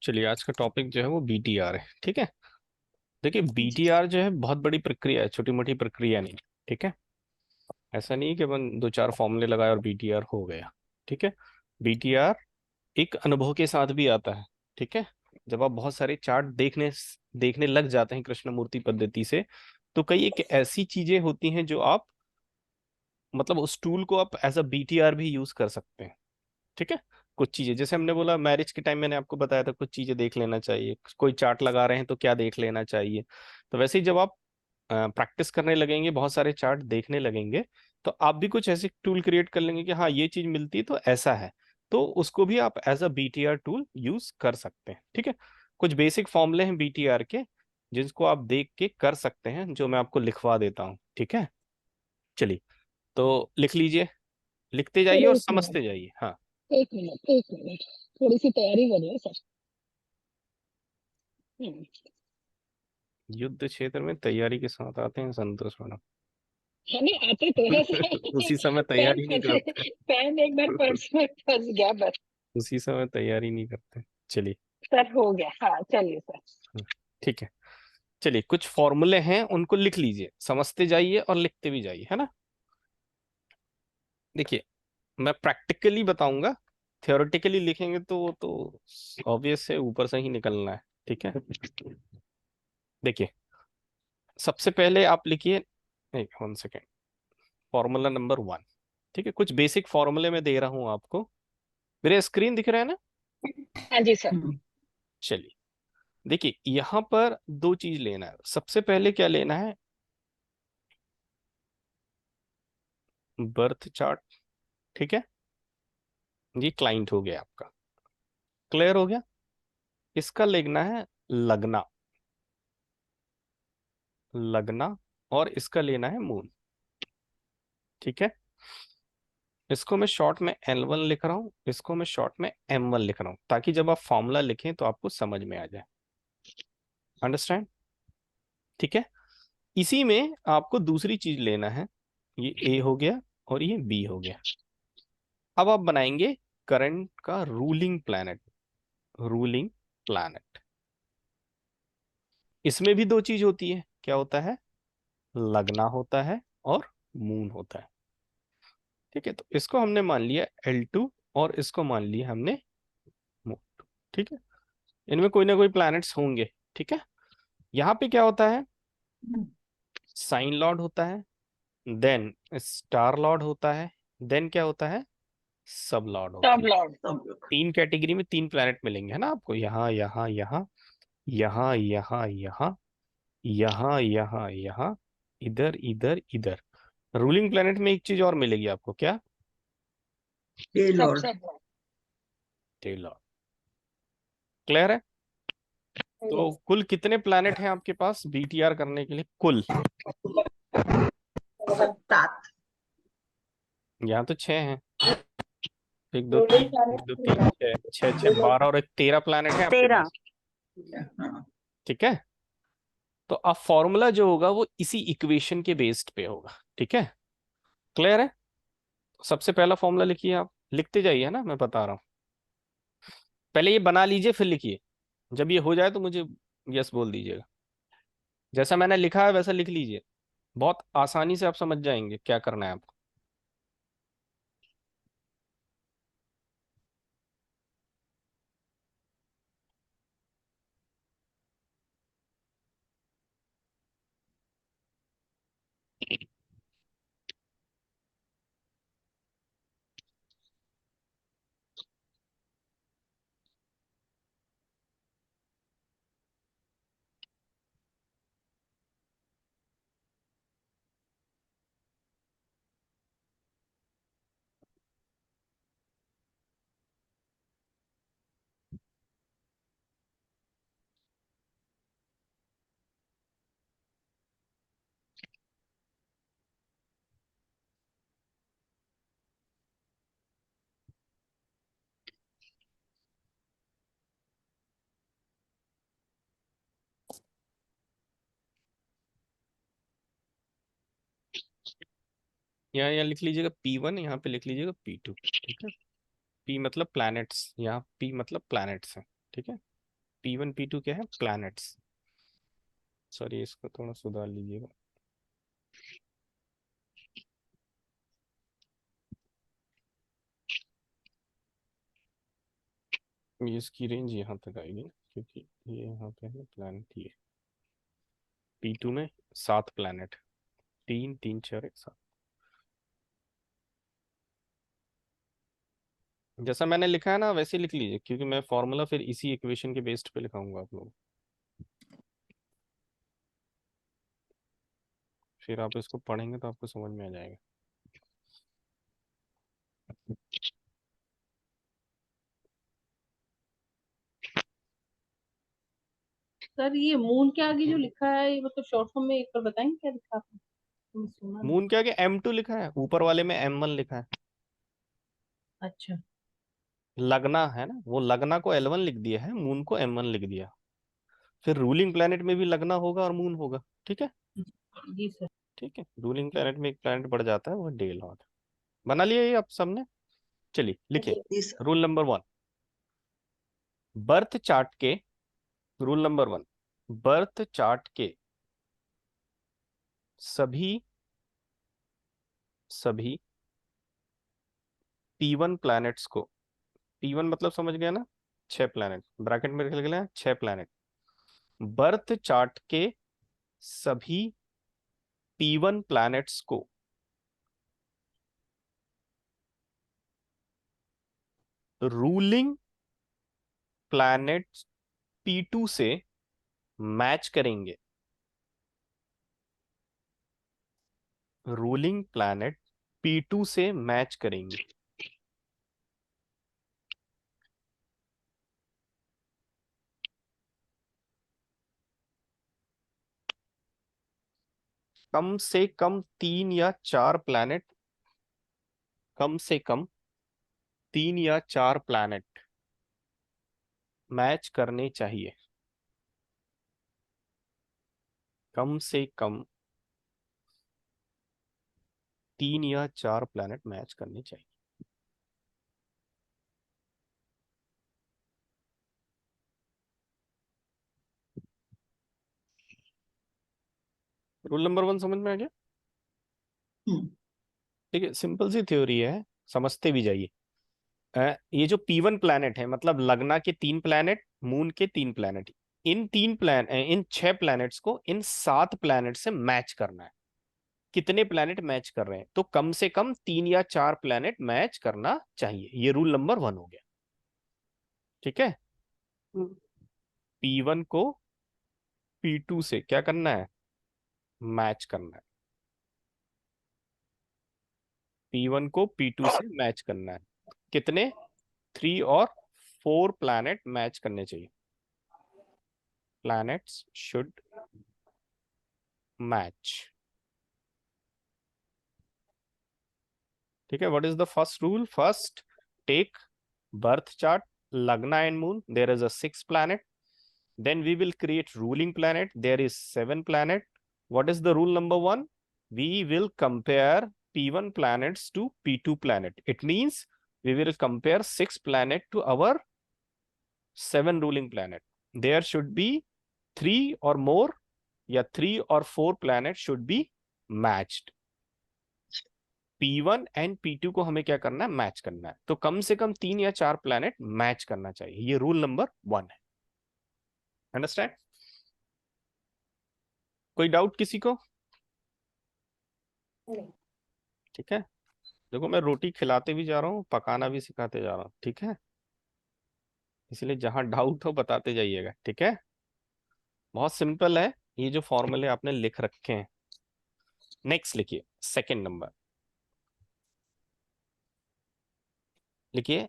चलिए आज का टॉपिक जो है वो बीटीआर है। ठीक है। देखिए जी बीटीआर जो है बहुत बड़ी प्रक्रिया है, छोटी मोटी प्रक्रिया नहीं। ठीक है। ऐसा नहीं है कि अपन दो चार फॉर्मूले लगाए और बीटीआर हो गया। ठीक है। बीटीआर एक अनुभव के साथ भी आता है। ठीक है। जब आप बहुत सारे चार्ट देखने देखने लग जाते हैं कृष्णमूर्ति पद्धति से, तो कई एक ऐसी चीजें होती हैं जो आप मतलब उस टूल को आप एज अ बीटीआर भी यूज कर सकते हैं। ठीक है। कुछ चीजें जैसे हमने बोला मैरिज के टाइम मैंने आपको बताया था कुछ चीजें देख लेना चाहिए, कोई चार्ट लगा रहे हैं तो क्या देख लेना चाहिए। तो वैसे ही जब आप प्रैक्टिस करने लगेंगे, बहुत सारे चार्ट देखने लगेंगे, तो आप भी कुछ ऐसे टूल क्रिएट कर लेंगे कि हाँ ये चीज मिलती है तो ऐसा है। तो उसको भी आप as a BTR tool use कर सकते हैं। ठीक है। कुछ बेसिक फॉर्मूले हैं बीटीआर के जिसको आप देख के कर सकते हैं, जो मैं आपको लिखवा देता हूँ। ठीक है। चलिए तो लिख लीजिए, लिखते सर, जाइए और एक मिनट। समझते जाइए। हाँ। एक मिनट थोड़ी सी तैयारी करिए सर। हम्म, युद्ध क्षेत्र में तैयारी के साथ आते हैं संतोष मैडम। है नहीं आते तो है सर। उसी समय पेन तैयारी नहीं फंसे, करते। पेन एक बार पर्स में फंस गया बस। उसी समय तैयारी नहीं करते। चलिए। सर हो गया, हाँ चलिए सर। ठीक है। चलिए कुछ फॉर्मूले हैं उनको लिख लीजिए, समझते जाइए और लिखते भी जाइए, है ना। देखिए मैं प्रैक्टिकली बताऊंगा, थियोरेटिकली लिखेंगे तो वो तो ऑब्वियस है, ऊपर से ही निकलना है। ठीक है। देखिए सबसे पहले आप लिखिए, एक 1 सेकेंड, फॉर्मूला नंबर 1। ठीक है। कुछ बेसिक फॉर्मूले में दे रहा हूं आपको, मेरे स्क्रीन दिख रहा है ना। हाँ जी सर। चलिए देखिए यहां पर दो चीज लेना है। सबसे पहले क्या लेना है, बर्थ चार्ट। ठीक है। ये क्लाइंट हो गया आपका, क्लियर हो गया। इसका लेना है लगना, लगना, और इसका लेना है मून। ठीक है। इसको मैं शॉर्ट में L1 लिख रहा हूं, इसको मैं शॉर्ट में M1 लिख रहा हूं, ताकि जब आप फॉर्मूला लिखें तो आपको समझ में आ जाए। अंडरस्टैंड। ठीक है। इसी में आपको दूसरी चीज लेना है, ये A हो गया और ये B हो गया। अब आप बनाएंगे करंट का रूलिंग प्लैनेट, रूलिंग प्लैनेट। इसमें भी दो चीज होती है, क्या होता है, लगना होता है और मून होता है। ठीक है। तो इसको हमने मान लिया L2 और इसको मान लिया हमने मून। ठीक है। इनमें कोई ना कोई प्लैनेट्स होंगे। ठीक है। यहाँ पे क्या होता है, साइन लॉर्ड होता है, देन स्टार लॉर्ड होता है, देन क्या होता है, सब लॉर्ड सब होती है। लॉर्ड सब लोग। तीन कैटेगरी में तीन प्लैनेट मिलेंगे, है ना आपको, यहाँ यहाँ यहाँ, यहाँ यहाँ यहाँ, यहाँ यहाँ यहाँ, इधर इधर इधर। रूलिंग प्लैनेट में एक चीज और मिलेगी आपको, क्या, ये सब लॉर्ड। सब टेलर। क्लियर है। तो लॉर्ड। कुल कितने प्लैनेट हैं आपके पास बीटीआर करने के लिए, कुल सात। यहाँ तो 6 हैं। एक दो रूलिंग तीन, एक दो तीन, प्लैनेट छः छः छः, 12 और एक 13 प्लैनेट है आपके 13। पास। ठीक है। तो अब फॉर्मूला जो होगा वो इसी इक्वेशन के बेस्ड पे होगा। ठीक है। क्लियर है। सबसे पहला फॉर्मूला लिखिए, आप लिखते जाइए, है ना, मैं बता रहा हूँ। पहले ये बना लीजिए फिर लिखिए, जब ये हो जाए तो मुझे यस बोल दीजिएगा। जैसा मैंने लिखा है वैसा लिख लीजिए, बहुत आसानी से आप समझ जाएंगे क्या करना है आपको। यहाँ लिख लीजिएगा P1, यहाँ पे लिख लीजिएगा P2। ठीक है। P मतलब प्लैनेट्स, यहाँ P मतलब प्लैनेट्स है। ठीक है। P1 P2 क्या है? प्लैनेट्स। सॉरी, इसको थोड़ा सुधार लीजिएगा। ये इसकी रेंज यहाँ तक आएगी ना, क्योंकि ये यहाँ पे है प्लैनेट। ये P2 में 7 प्लैनेट, 3 3 4 एक साथ। जैसा मैंने लिखा है ना वैसे ही लिख लीजिए, क्योंकि मैं फॉर्मूला फिर इसी इक्वेशन के बेस्ड पे लिखाऊंगा आप लोग। फिर आप इसको पढ़ेंगे तो आपको समझ में आ जाएगा। सर ये मून के आगे जो लिखा है ये मतलब शॉर्ट फॉर्म में एक बार बताएंगे क्या लिखा आपने? मैंने सुना नहीं। मून के आगे M2 लिखा है, ऊपर वाले में M1 लिखा है। अच्छा। लगना है ना, वो लगना को L1 लिख दिया है, मून को M1 लिख दिया। फिर रूलिंग प्लैनेट में भी लगना होगा और मून होगा। ठीक है। जी सर। ठीक है, रूलिंग प्लैनेट में एक प्लैनेट बढ़ जाता है, वो डे लॉर्ड। बना लिया ये आप सबने? चलिए लिखिए। जी sir. Rule number 1, birth chart के, रूल नंबर 1, बर्थ चार्ट के सभी सभी P1 प्लैनेट्स को, P1 मतलब समझ गया ना, 6 प्लैनेट, ब्रैकेट में लिख लेना 6 प्लैनेट। बर्थ चार्ट के सभी P1 प्लैनेट्स को रूलिंग प्लैनेट P2 से मैच करेंगे। रूलिंग प्लैनेट P2 से मैच करेंगे। कम से कम 3 या 4 प्लैनेट, कम से कम 3 या 4 प्लैनेट मैच करने चाहिए। कम से कम 3 या 4 प्लैनेट मैच करने चाहिए। रूल नंबर 1 समझ में आ गया? हम्म। ठीक है, सिंपल सी थ्योरी है, समझते भी जाइए। ये जो P1 प्लैनेट है, मतलब लगना के 3 प्लैनेट, मून के 3 प्लैनेट, इन 6 प्लैनेट्स को इन 7 प्लैनेट से मैच करना है। कितने प्लैनेट मैच कर रहे हैं? तो कम से कम 3 या 4 प्लैनेट मैच करना चाहिए। ये रूल नंबर 1 हो गया। ठीक है। हम्म। P1 को P2 से क्या करना है? मैच करना है। P1 को P2 से मैच करना है। कितने? 3 और 4 प्लैनेट मैच करने चाहिए। Planets should match. ठीक है, what is the first rule? First, take birth chart, Lagna and Moon. There is a 6 planet. Then we will create ruling planet. There is 7 planet. What is the rule number 1? We will compare P1 planets to P2 planet. It means we will compare 6 planet to our 7 ruling planet. There should be 3 or more, या 3 or 4 planet should be matched. P1 and P2 को हमें क्या करना है? Match करना है। तो कम से कम 3 या 4 प्लैनेट मैच करना चाहिए। ये रूल नंबर 1 है। अंडरस्टैंड? कोई डाउट किसी को? नहीं। ठीक है। देखो, मैं रोटी खिलाते भी जा रहा हूँ, पकाना भी सिखाते जा रहा हूँ। ठीक है, इसलिए जहां डाउट हो बताते जाइएगा। ठीक है, बहुत सिंपल है ये जो फॉर्मूले आपने लिख रखे हैं। नेक्स्ट लिखिए, सेकंड नंबर लिखिए।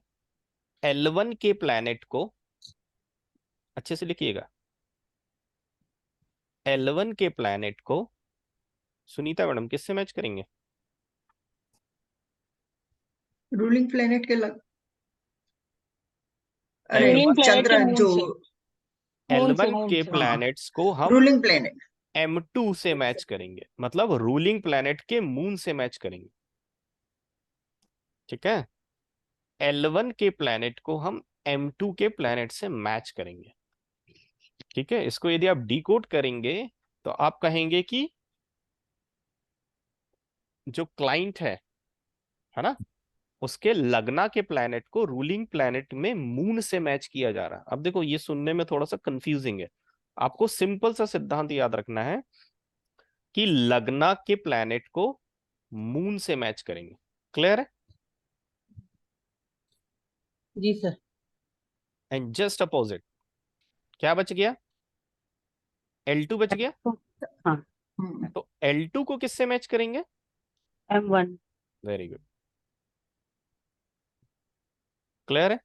L1 के प्लैनेट को, अच्छे से लिखिएगा, L1 के प्लैनेट को सुनीता मैडम किससे मैच करेंगे? रूलिंग प्लेनेट के लग, अरे रूलिंग प्लेनेट के चंद्र मून जो से। मून से L1 मून के से। हाँ, प्लैनेट्स को हम रूलिंग प्लेनेट। M2 से मैच करेंगे, मतलब रूलिंग प्लैनेट के मून से मैच करेंगे। ठीक है, L1 के प्लैनेट को हम M2 के प्लैनेट से मैच करेंगे। ठीक है, इसको यदि आप डिकोड करेंगे तो आप कहेंगे कि जो क्लाइंट है ना, उसके लगना के प्लैनेट को रूलिंग प्लैनेट में मून से मैच किया जा रहा है। अब देखो ये सुनने में थोड़ा सा कंफ्यूजिंग है, आपको सिंपल सा सिद्धांत याद रखना है कि लगना के प्लैनेट को मून से मैच करेंगे। क्लियर है? जी सर। एंड जस्ट अपोजिट क्या बच गया? L2 बच गया। हाँ। तो L2 को किससे मैच करेंगे? M1। वेरी गुड, क्लियर है?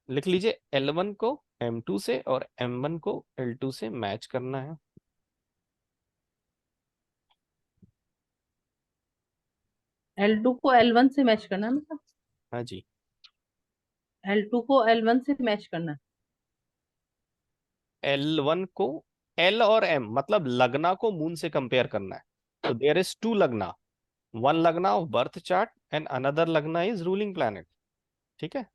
लिख लीजिए L1 को M2 से और M1 को L2 से मैच करना है। L2 को L1 से मैच करना है मतलब, हाँ जी, L2 को L1 से मैच करना है। L1 को L और M मतलब लगना को मून से कंपेयर करना है। तो देयर इज टू लगना, वन लगना of birth chart and another लगना इज रूलिंग प्लैनेट। ठीक है,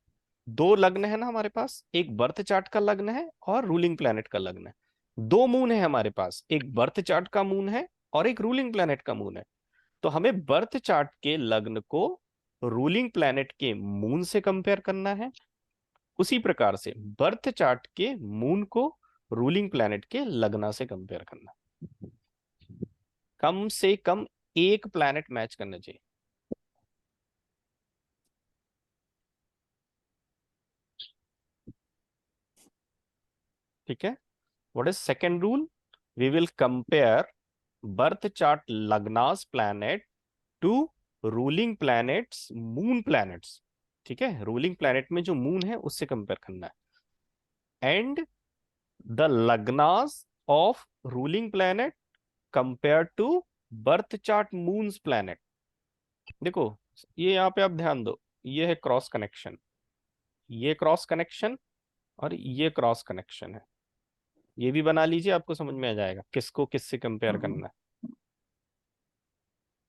दो लग्न है ना हमारे पास, एक बर्थ चार्ट का लग्न है और रूलिंग प्लैनेट का लग्न है। दो मून है हमारे पास, एक बर्थ चार्ट का मून है और एक रूलिंग प्लैनेट का मून है। तो हमें बर्थ चार्ट के लग्न को रूलिंग प्लैनेट के मून से कंपेयर करना है, उसी प्रकार से बर्थ चार्ट के मून को रूलिंग प्लैनेट के लगना से कंपेयर करना। कम से कम एक प्लैनेट मैच करना चाहिए। ठीक है, what is second rule? We will compare birth chart lagnas planet to ruling planets moon planets. ठीक है, रूलिंग प्लैनेट में जो मून है उससे कंपेयर करना है। And the lagnas of ruling planet compare to birth chart moons planet. देखो ये यहाँ पे आप ध्यान दो, ये है क्रॉस कनेक्शन, ये क्रॉस कनेक्शन और ये क्रॉस कनेक्शन है। ये भी बना लीजिए, आपको समझ में आ जाएगा किसको किससे कंपेयर करना है।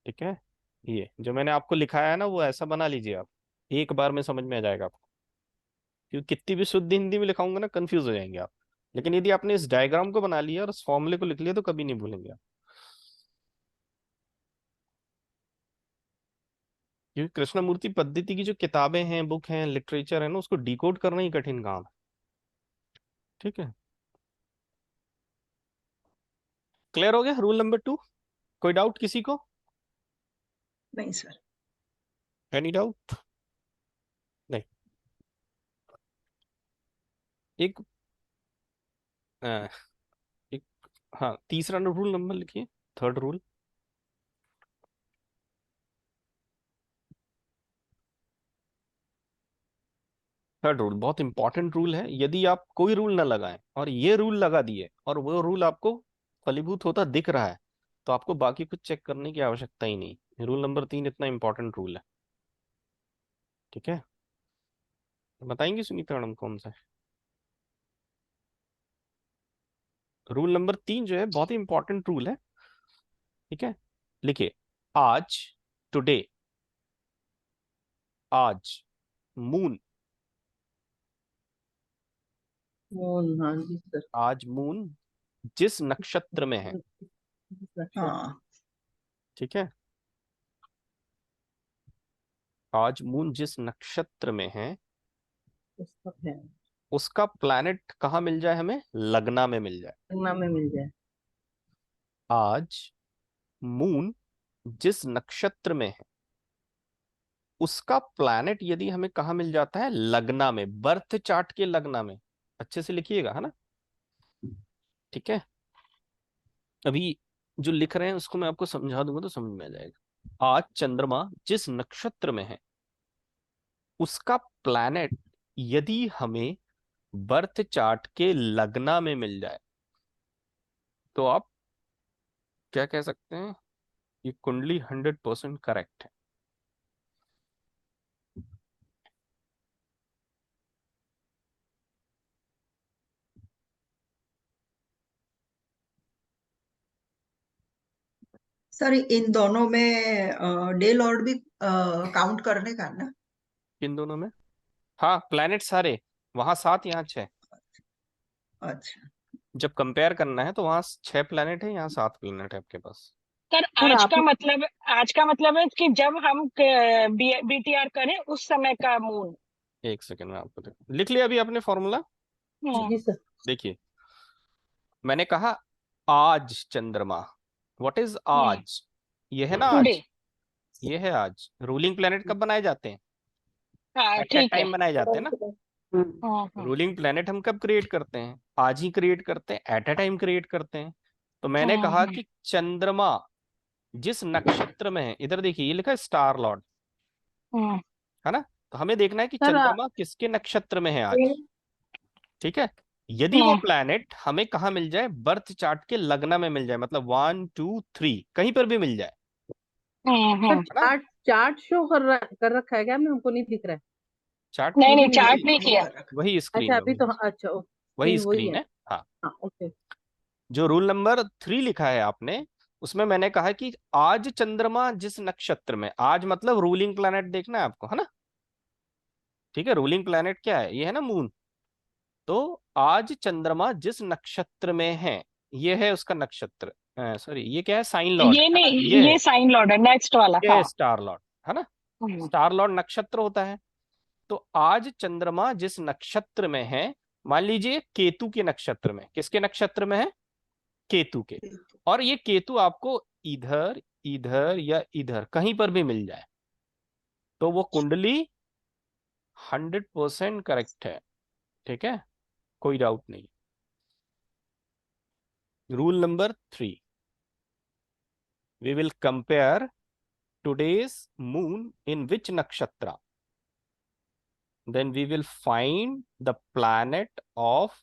ठीक है, ये जो मैंने आपको लिखाया है ना वो ऐसा बना लीजिए आप, एक बार में समझ में आ जाएगा आपको। क्योंकि कितनी भी शुद्ध हिंदी में लिखाऊंगा ना कंफ्यूज हो जाएंगे आप, लेकिन यदि आपने इस डायग्राम को बना लिया और इस फॉर्मूले को लिख लिया तो कभी नहीं भूलेंगे आप। क्योंकि कृष्णमूर्ति पद्धति की जो किताबें हैं, बुक हैं, लिटरेचर है ना, उसको डिकोड करना ही कठिन काम है। ठीक है, क्लियर हो गया रूल नंबर 2? कोई डाउट किसी को? नहीं सर। Any doubt? नहीं। एक अ, एक हाँ, तीसरा रूल नंबर लिखिए, थर्ड रूल। थर्ड रूल बहुत इंपॉर्टेंट रूल है। यदि आप कोई रूल ना लगाएं और ये रूल लगा दिए और वो रूल आपको फलीभूत होता दिख रहा है, तो आपको बाकी कुछ चेक करने की आवश्यकता ही नहीं। रूल नंबर 3 इतना इंपॉर्टेंट रूल है। ठीक है, बताएंगे सुनीता मैडम कौन सा है? रूल नंबर 3 जो है बहुत ही इंपॉर्टेंट रूल है। ठीक है, लिखिए, आज, टुडे, आज मून, हाँ जी सर। आज मून जिस नक्षत्र में है। हाँ। ठीक है, आज मून जिस नक्षत्र में है उसका है, उसका प्लैनेट कहाँ मिल जाए हमें? लगना में मिल जाए। संगना में मिल जाए। आज मून जिस नक्षत्र में है उसका प्लैनेट यदि हमें कहाँ मिल जाता है? लगना में, बर्थ चार्ट के लगना में। अच्छे से लिखिएगा, है ना? ठीक है, अभी जो लिख रहे हैं उसको मैं आपको समझा दूंगा तो समझ में आ जाएगा। आज चंद्रमा जिस नक्षत्र में है उसका प्लैनेट यदि हमें बर्थ चार्ट के लगना में मिल जाए तो आप क्या कह सकते हैं? ये कुंडली 100% करेक्ट है। सर इन दोनों में डे लॉर्ड भी काउंट करने का ना? किन दोनों में? हाँ, प्लैनेट सारे, वहां 7 यहाँ 6। अच्छा। जब कंपेयर करना है तो वहां 6 प्लेनेट है, यहाँ 7 प्लेनेट है आपके पास। सर सर आज आप का मतलब है कि जब हम बीटीआर करें उस समय का मून। एक सेकंड में आपको लिख लिया अभी आपने फॉर्मूला। जी सर। देखिए, मैंने कहा आज चंद्रमा, व्हाट इज आज, ये है ना टुडे। आज, ये है आज। रूलिंग प्लेनेट कब बनाए जाते हैं? हाँ एट दैट ठीक है। टाइम बनाए जाते हैं ना। हाँ। रूलिंग प्लेनेट हम कब क्रिएट करते हैं? आज ही क्रिएट करते हैं, एट अ टाइम क्रिएट करते हैं। तो मैंने कहा कि चंद्रमा जिस नक्षत्र में है, इधर देखिए ये लिखा है स्टार लॉर्ड, है ना। तो हमें देखना है कि सर चंद्रमा किसके नक्षत्र में है आज। ठीक है, यदि वो प्लैनेट हमें कहाँ मिल जाए, बर्थ चार्ट के लग्न में मिल जाए, मतलब 1 2 3 कहीं पर भी मिल जाए, सर है ना। चार्ट शो कर रखा है क्या आपने? हमको नहीं दिख रहा है। चार्ट नहीं अभी नहीं, नहीं, नहीं चार्ट नहीं नहीं किया। कर रखा। वही स्क्रीन अच्छा है, अभी तो अच्छा वही स्क्रीन वही स्क्रीन है। है। हाँ, हाँ ओके। जो रूल नंबर 3 लिखा है आपने, उसमें मैंने कहा कि आज चंद्रमा जिस नक्षत्र में, आज मतलब रूलिंग प्लैनेट देखना है आपको, है ना। ठीक है, रूलिंग प्लैनेट क्या है, ये है ना मून। तो आज चंद्रमा जिस नक्षत्र में है, ये है उसका नक्षत्र, सॉरी ये क्या है, साइन लॉर्ड, ये नहीं, ये है, ये साइन लॉर्ड है, नेक्स्ट वाला। ये है हाँ। स्टार लॉर्ड, है ना। हम्म, स्टार लॉर्ड नक्षत्र होता है। तो आज चंद्रमा जिस नक्षत्र में है, मान लीजिए केतु के नक्षत्र में, किसके नक्षत्र में है, केतु के। और ये केतु आपको इधर इधर या इधर कहीं पर भी मिल जाए, तो वो कुंडली 100% करेक्ट है। ठीक है, कोई डाउट नहीं। Rule number 3, we will compare today's moon in which nakshatra, then we will find the planet of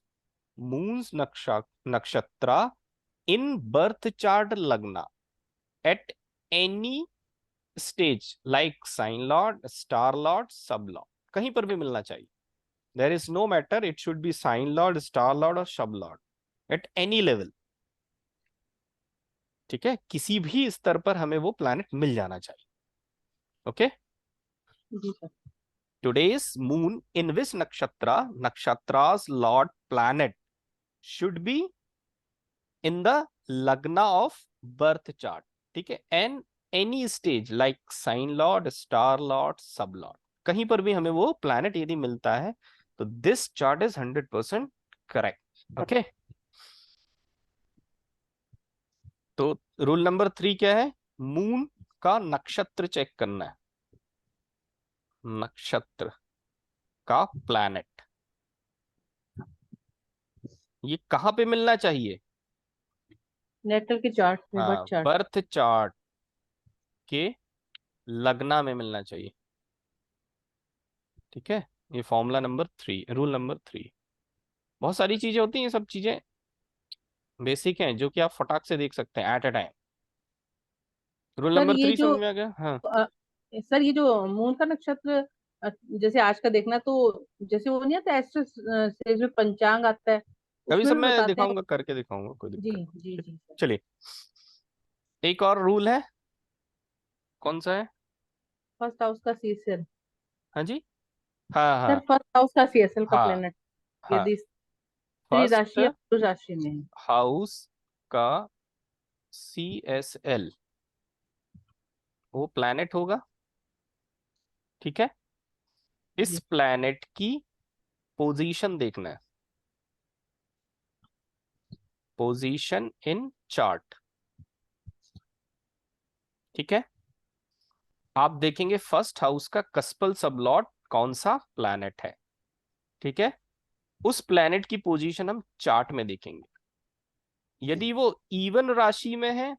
moon's nakshatra in birth chart lagna at any stage like sign lord, star lord, sub lord, कहीं पर भी मिलना चाहिए। there is no matter, it should be sign lord, star lord or sub lord at any level। ठीक है, किसी भी स्तर पर हमें वो प्लैनेट मिल जाना चाहिए। ओके, जी sir. today's moon in which nakshatra's lord planet should be in the lagna of birth chart। ठीक है, and any stage like sign lord, star lord, sub lord, कहीं पर भी हमें वो planet यदि मिलता है तो this chart is 100% correct। Okay, तो रूल नंबर 3 क्या है, मून का नक्षत्र चेक करना है, नक्षत्र का प्लैनेट ये कहां पे मिलना चाहिए, नेटल के चार्ट में, बर्थ हाँ चार्ट। बर्थ चार्ट के लगना में मिलना चाहिए। ठीक है, ये फॉर्मूला नंबर 3, रूल नंबर 3। बहुत सारी चीजें होती हैं, सब चीजें बेसिक हैं जो कि आप फटाक से देख सकते हैं at a time. Rule sir number ये 3 जो समझ में आ गया। हाँ, सर ये जो मून का नक्षत्र जैसे आज का देखना, तो जैसे वो नहीं आता एस्ट्रो सेज में पंचांग आता है, कभी उसमें सब भी मैं बताते हैं। दिखाऊंगा, करके दिखाऊंगा, कोई जी दिक्कत जी नहीं। जी सर। चलिए, एक और रूल है, कौन सा है? फर्स्ट हाउस का सीएसएल। हाँ जी, हाँ सर हाँ फर्स्ट हाउस का सीएसएल का हाँ प्लेनेट हाँ, यदि स्त्री फर्स्ट राशि या पुरुष राशि में है। हाउस का CSL वो प्लैनेट होगा। ठीक है, इस जी प्लैनेट की पोजीशन देखना है, पोजीशन इन चार्ट। ठीक है, आप देखेंगे फर्स्ट हाउस का कस्पल सबलॉट कौन सा प्लैनेट है। ठीक है, उस प्लैनेट की पोजीशन हम चार्ट में देखेंगे। यदि वो इवन राशि में है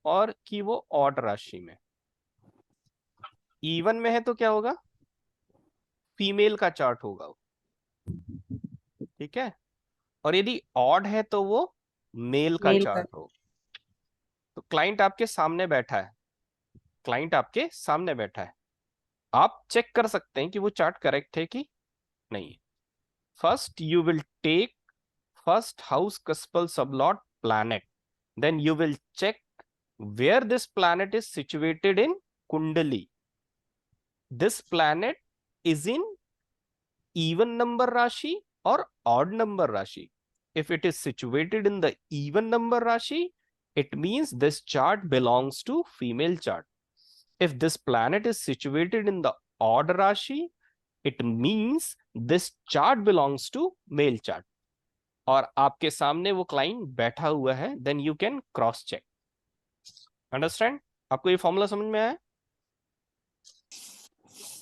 और कि वो ऑड राशि में, इवन में है तो क्या होगा, फीमेल का चार्ट होगा वो। ठीक है, और यदि ऑड है तो वो मेल का मेल का। चार्ट हो। तो क्लाइंट आपके सामने बैठा है, क्लाइंट आपके सामने बैठा है, आप चेक कर सकते हैं कि वो चार्ट करेक्ट है कि नहीं। First you will take first house cuspal sublot planet, then you will check where this planet is situated in kundali. This planet is in even number rashi or odd number rashi. If it is situated in the even number rashi, it means this chart belongs to female chart. If this planet is situated in the odd rashi, it means this chart belongs to male chart. और आपके सामने वो client बैठा हुआ है, then you can cross check. Understand? आपको ये formula समझ में आया?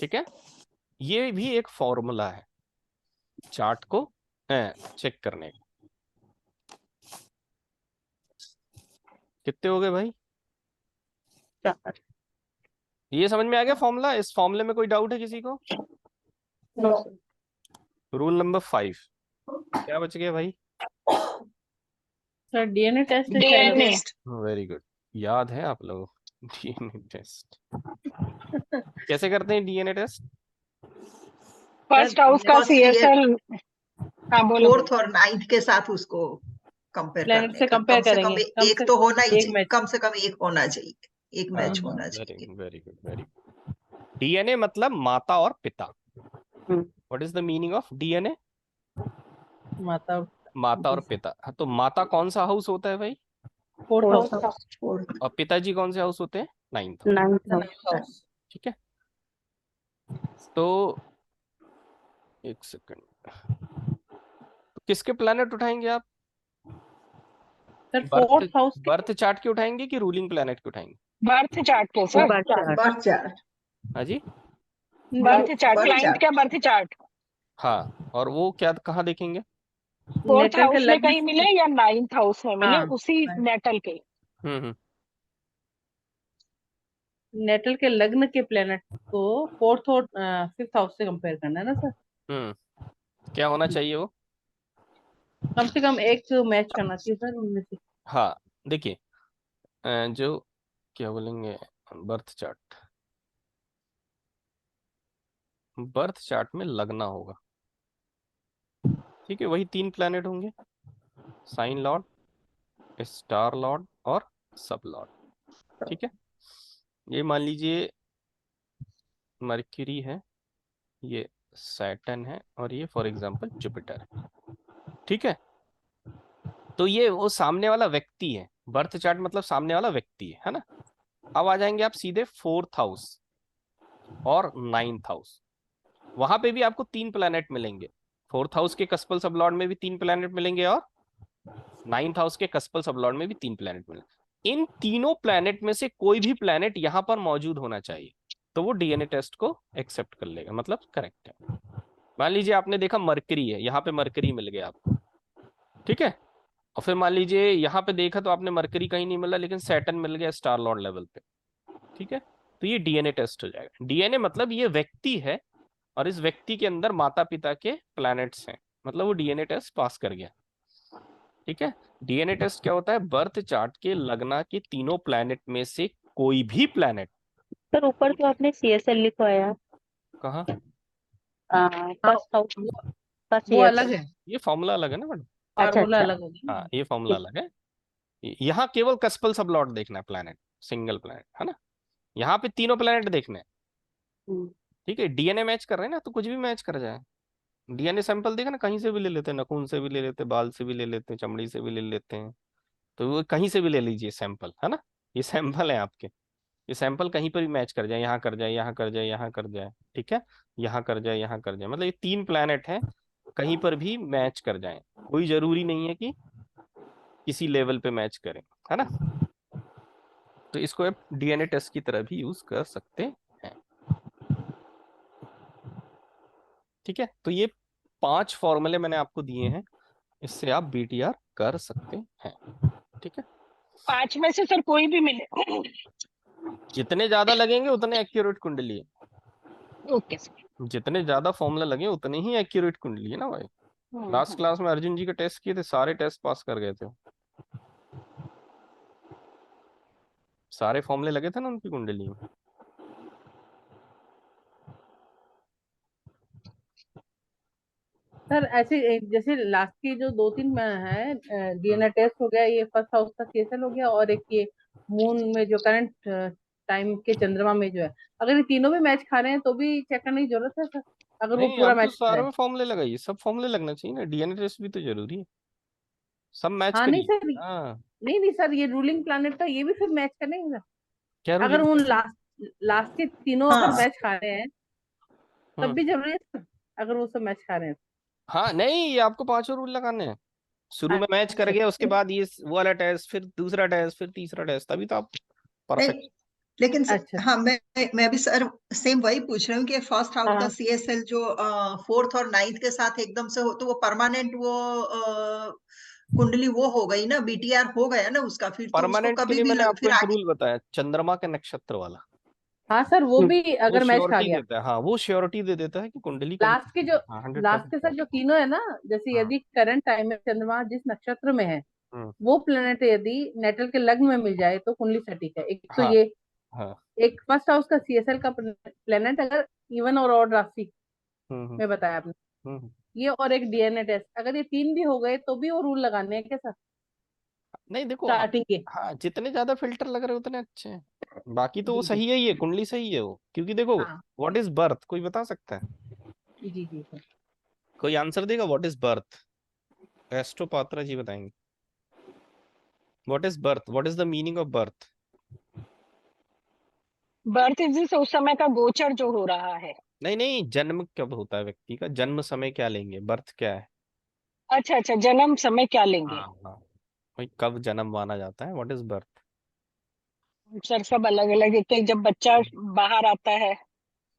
ठीक है, ये भी एक फॉर्मूला है चार्ट को चेक करने का। कितने हो गए भाई? ये समझ में आ गया फॉर्मूला? इस फॉर्मूले में कोई डाउट है किसी को? रूल नंबर 5 क्या बच गया भाई? Sir DNA test DNA very good, याद है आप लोगों को डीएनए टेस्ट। कैसे करते हैं डीएनए टेस्ट? फर्स्ट हाउस का First year- सीएसएल। हाँ बोलो। 4th और 9th के साथ उसको कंपेयर Planet करने से का। compare कम से कम करेंगे। एक तो होना ही एक चाहिए, match। कम से कम एक होना चाहिए, एक मैच होना वेरी चाहिए। Good, very good, very good. DNA मतलब माता और पिता। What is the meaning of DNA? माता माता और पिता। हाँ, तो माता कौन सा हाउस होता है भाई? 4th house. और पिताजी कौन से हाउस होते हैं? 9th। 9th house. ठीक है, तो एक सेकंड, तो किसके प्लैनेट उठाएंगे आप? Sir 4th house birth chart के उठाएंगे कि रूलिंग प्लैनेट के उठाएंगे? बर्थ चार्ट को सर। Birth chart. हाँ जी, birth chart, birth client chart। का बर्थ चार्ट। हाँ, और वो क्या कहाँ देखेंगे? फोर्थ नेटल के हाउस में लग्न कहीं मिले या 9th हाउस में मिले, हाँ। उसी नेटल के। हम्म। नेटल के लग्न के प्लेनेट को 4th और 5th हाउस से कंपेयर करना है ना सर? क्या होना चाहिए वो? कम से कम एक मैच करना चाहिए सर उनमें से। हाँ, देखिए, जो क्या बोलेंगे, बर्थ चार्ट, बर्थ चार्ट में लगना होगा। ठीक है, वही 3 प्लैनेट होंगे, साइन लॉर्ड, स्टार लॉर्ड और सब लॉर्ड। ठीक है, ये मान लीजिए मर्क्यूरी है, ये सैटर्न है, और ये फॉर एग्जांपल जुपिटर है। ठीक है, तो ये वो सामने वाला व्यक्ति है। बर्थ चार्ट मतलब सामने वाला व्यक्ति है ना? अब आ जाएंगे आप सीधे 4th हाउस और 9th हाउस। वहां पे भी आपको 3 प्लैनेट मिलेंगे। 4th हाउस के कस्पल सबलॉर्ड में भी 3 प्लैनेट मिलेंगे, और 9th हाउस के कस्पल सबलॉर्ड में भी 3 प्लैनेट मिलेंगे। इन तीनों प्लैनेट में से कोई भी प्लैनेट यहां पर मौजूद होना चाहिए, तो वो डीएनए टेस्ट को एक्सेप्ट कर लेगा, मतलब करेक्ट है। मान लीजिए आपने देखा मरकरी है, यहाँ पे मरकरी मिल गया आपको। ठीक है, और फिर मान लीजिए यहाँ पे देखा तो आपने मरकरी कहीं नहीं मिला, लेकिन सैटर्न मिल गया स्टार लॉर्ड लेवल पे। ठीक है, तो ये डीएनए टेस्ट हो जाएगा। डीएनए मतलब ये व्यक्ति है, और इस व्यक्ति के अंदर माता पिता के प्लैनेट्स हैं, मतलब वो डीएनए टेस्ट पास कर गया। ठीक है, डीएनए टेस्ट क्या होता है? बर्थ चार्ट के लगना के तीनों प्लैनेट में से कोई भी प्लैनेट। सर ऊपर तो आपने सीएसएल लिखवाया। कहाँ? फर्स्ट हाउस का वो अलग CSL। है, ये फॉर्मूला अलग है ना मैडम? फार्मूला अच्छा। अलग होगा। हाँ, ये फॉर्मूला अलग है। यहाँ केवल कस्पल सब लॉट देखना है, प्लैनेट, सिंगल प्लैनेट है ना? यहाँ पे तीनों प्लैनेट देखने हैं। ठीक है, डीएनए मैच कर रहे हैं ना, तो कुछ भी मैच कर जाए। डीएनए सैंपल देखा ना, कहीं से भी ले लेते हैं, नखून से भी ले लेते हैं, बाल से भी ले लेते हैं, चमड़ी से भी ले लेते हैं, तो वो कहीं से भी ले लीजिए सैंपल, है ना? ये सैंपल है आपके, ये सैंपल कहीं पर भी मैच कर जाए, यहाँ कर जाए, यहाँ कर जाए, यहाँ कर जाए। ठीक है, यहाँ कर जाए, यहाँ कर जाए, मतलब ये 3 प्लैनेट है, कहीं पर भी मैच कर जाए। कोई जरूरी नहीं है कि किसी लेवल पे मैच करें, है ना? तो इसको आप डीएनए टेस्ट की तरह भी यूज कर सकते हैं। ठीक है, तो ये 5 फॉर्मूले मैंने आपको दिए हैं, इससे आप बीटीआर कर सकते हैं। ठीक है, 5 में से सर कोई भी मिले। जितने ज्यादा लगेंगे उतने एक्यूरेट कुंडली है। Okay sir. जितने ज्यादा फॉर्मूला लगे उतने ही एक्यूरेट कुंडली है ना भाई। लास्ट क्लास में अर्जुन जी का टेस्ट किए थे, सारे टेस्ट पास कर गए थे, सारे फॉर्मूले लगे थे ना उनकी कुंडली में। सर ऐसे जैसे लास्ट की जो 2-3 है, डीएनए टेस्ट हो गया, ये फर्स्ट हाउस का सीएसएल हो गया, और एक ये मून में जो करंट टाइम के चंद्रमा में जो है, अगर ये तीनों भी मैच खा रहे हैं तो भी चेक करने की जरूरत है सर, अगर वो नहीं, पूरा अब तो मैच खा सारे रहे में हैं। फॉर्मूले लगाइए, सब फॉर्मूले लगना चाहिए ना, डीएनए टेस्ट भी तो जरूरी है, सब मैच हाँ नहीं करिए। सर, हाँ, नहीं नहीं सर, ये रूलिंग प्लानिट का ये भी फिर मैच करने सर, क्या अगर रूलिंग वो प्लान? लास्ट के तीनों अगर हाँ मैच खा रहे हैं तब हम्म। भी जरूरी है सर, अगर वो सब मैच खा रहे हैं हाँ नहीं, ये आपको पांचों रूल लगाने हैं, शुरू में मैच कर अच्छा गया, उसके अच्छा बाद ये वो वाला टेस्ट, फिर दूसरा टेस्ट, फिर तीसरा टेस्ट, तभी तो आप परफेक्ट। नहीं, लेकिन अच्छा। हाँ, मैं भी सर सेम वही पूछ रही हूँ कि फर्स्ट हाउस का हाँ सीएसएल जो फोर्थ और नाइन्थ के साथ एकदम से हो तो वो परमानेंट, वो कुंडली वो हो गई ना, बीटीआर हो गया ना उसका, फिर तो उसको परमानेंट के कभी लिए भी मैंने आपको फिर एक आगे। रूल बताया, चंद्रमा के नक्षत्र वाला। हाँ सर, वो भी वो अगर मैच खा श्योरिटी गया, देता है, हाँ वो श्योरिटी दे देता है कि कुंडली लास्ट के जो हाँ लास्ट 100%। के साथ जो तीनों है ना, जैसे हाँ। यदि करंट टाइम में चंद्रमा जिस नक्षत्र में है, हम्म। वो प्लेनेट यदि नेटल के लग्न में मिल जाए तो कुंडली सटीक है। एक तो हाँ। ये, हाँ। एक फर्स्ट हाउस का सीएसएल का प्लेनेट अगर इवन और ऑड राशि हम्म। में बताया आपने, हम्म। ये और एक डीएनए टेस्ट, अगर ये तीन भी हो गए तो भी वो रूल लगाने हैं क्या सर, नहीं देखो स्टार्टिंग के? हाँ, जितने ज्यादा फिल्टर लग रहे उतने अच्छे हैं, बाकी तो वो जी जी। सही है, ये कुंडली सही है वो, क्योंकि देखो हाँ व्हाट इज बर्थ कोई बता सकता है? जी जी सर। कोई आंसर देगा what is birth? Astro Patra ji बताएंगे what is birth, what is the meaning of birth? Birth is उस समय का गोचर जो हो रहा है। नहीं नहीं, जन्म कब होता है व्यक्ति का, जन्म समय क्या लेंगे, बर्थ क्या है? अच्छा अच्छा, जन्म समय क्या लेंगे? हाँ हाँ, भाई कब जन्म माना जाता है, व्हाट इज बर्थ? सर सब अलग अलग है, कि जब बच्चा बाहर आता है,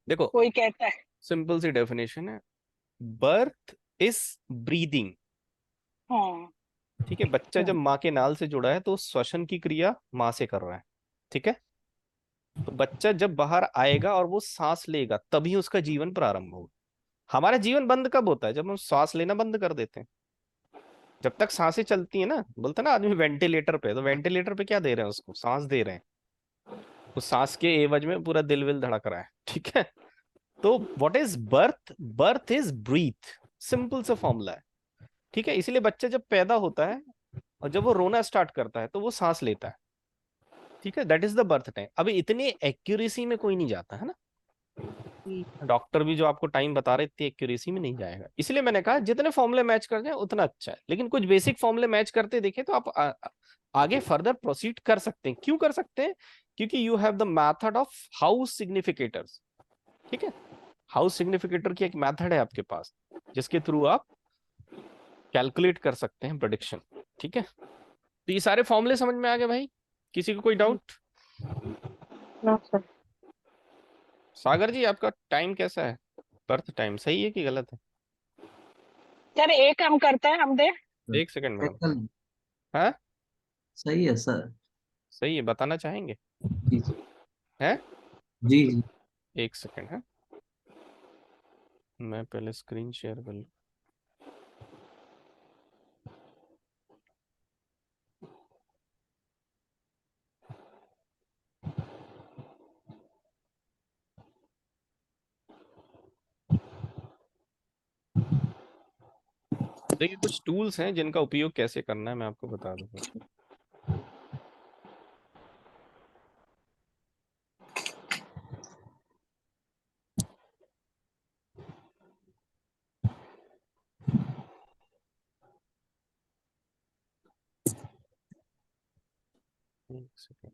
देखो कोई कहता है। सिंपल सी डेफिनेशन है, बर्थ इज ब्रीदिंग। हाँ। ठीक है, बच्चा जब माँ के नाल से जुड़ा है तो श्वसन की क्रिया माँ से कर रहा है। ठीक है, तो बच्चा जब बाहर आएगा और वो सांस लेगा तभी उसका जीवन प्रारंभ होगा। हमारा जीवन बंद कब होता है? जब हम श्वास लेना बंद कर देते हैं। जब तक सांसें चलती है ना, बोलते हैं ना आदमी वेंटिलेटर पे, तो वेंटिलेटर पे क्या दे रहे हैं, उसको सांस दे रहे हैं, उस सांस के एवज में पूरा दिल विल धड़क रहा है। ठीक है, तो what is birth? Birth is breath, simple सा फॉर्मूला है। ठीक है, इसलिए बच्चा जब पैदा होता है और जब वो रोना स्टार्ट करता है तो वो सांस लेता है। ठीक है, that is the birth time. अभी इतनी एक्यूरेसी में कोई नहीं जाता है ना, जी डॉक्टर भी जो आपको टाइम बता रहे इतनी एक्यूरेसी में नहीं जाएगा, इसलिए मैंने कहा जितने फॉर्मूले मैच कर जाए उतना अच्छा है, लेकिन कुछ बेसिक फॉर्मूले मैच करते देखे तो आप आगे फर्दर प्रोसीड कर सकते हैं। क्यों कर सकते हैं? क्योंकि you have the method of house significators. ठीक है, हाउस सिग्निफिकेटर की एक मेथड है आपके पास, जिसके थ्रू आप कैलकुलेट कर सकते हैं प्रेडिक्शन। ठीक है, तो ये सारे फॉर्मूले समझ में आ गए भाई, किसी को कोई जी। Doubt? No sir. Sagar ji आपका टाइम कैसा है, बर्थ टाइम सही है कि गलत है? सर एक हम करते हैं, हम दे। एक सेकंड मैडम। एकदम हाँ सही है सर। सही है, बताना चाहेंगे? जी जी है, जी जी। एक सेकंड है, मैं पहले स्क्रीन शेयर कर लूं। देखिए कुछ टूल्स हैं जिनका उपयोग कैसे करना है मैं आपको बता दूंगा। एक सेकंड,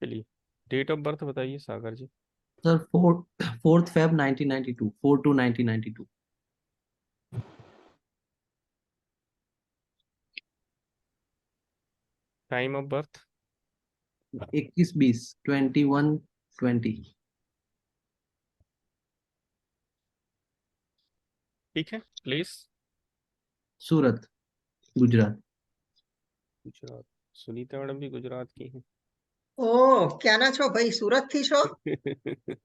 चलिए डेट ऑफ बर्थ बताइए Sagar ji. Sir 4th Feb 1992, 4/2/1992। Time of birth? 21:20, 21:20। ठीक है, प्लेस? सूरत, गुजरात। गुजरात। सुनीता मैडम भी गुजरात की हैं। ओ, क्या ना छो भाई, सूरत थी छो?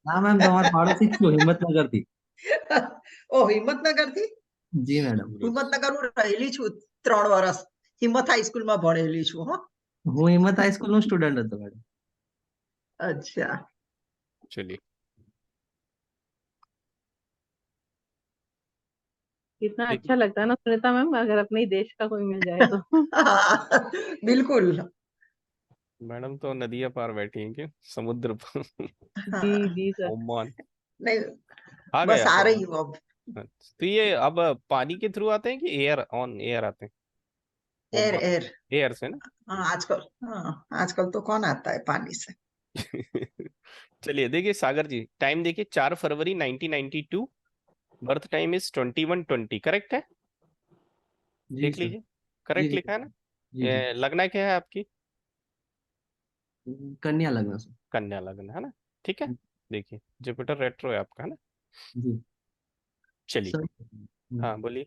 हाँ मैम, तुम्हारे पाड़ोसी थी, वो हिम्मतनगर थी। ओ, हिम्मतनगर थी? जी मैडम। सूरत। હિંમતનગર હું રહેલી છું 3 વર્ષ, હિંમત હાઈસ્કૂલમાં ભણેલી છું હો. હું હિંમત હાઈસ્કૂલ નો સ્ટુડન્ટ હતો મેડમ। અચ્છા. चलिए कितना लेकिन अच्छा लगता है ना सुनीता मैम, अगर अपने ही देश का कोई मिल जाए तो। हाँ, बिल्कुल। मैडम तो नदियां पार बैठी हैं कि समुद्र पर। जी हाँ, जी सर। ओमान नहीं, आ गए बस आप आ अब। रही हूँ अब। अच्छा, तो ये अब पानी के थ्रू आते हैं कि एयर ऑन एयर आते हैं? Air Oman air. एयर से ना। हाँ आजकल, हाँ आजकल तो कौन आता है पानी से। चलिए देखिए सागर जी, टाइम देखिए 4 फरवरी 1992, बर्थ टाइम इज 21:20, करेक्ट है? जी देख सर। लीजिए, जी करेक्ट जी। लिखा है ना? जी जी। लगना क्या है आपकी? कन्या लग्न सर। कन्या लग्न है ना, ठीक है। देखिए जुपिटर रेट्रो है आपका, है ना? जी। चलिए, सही। हाँ बोलिए।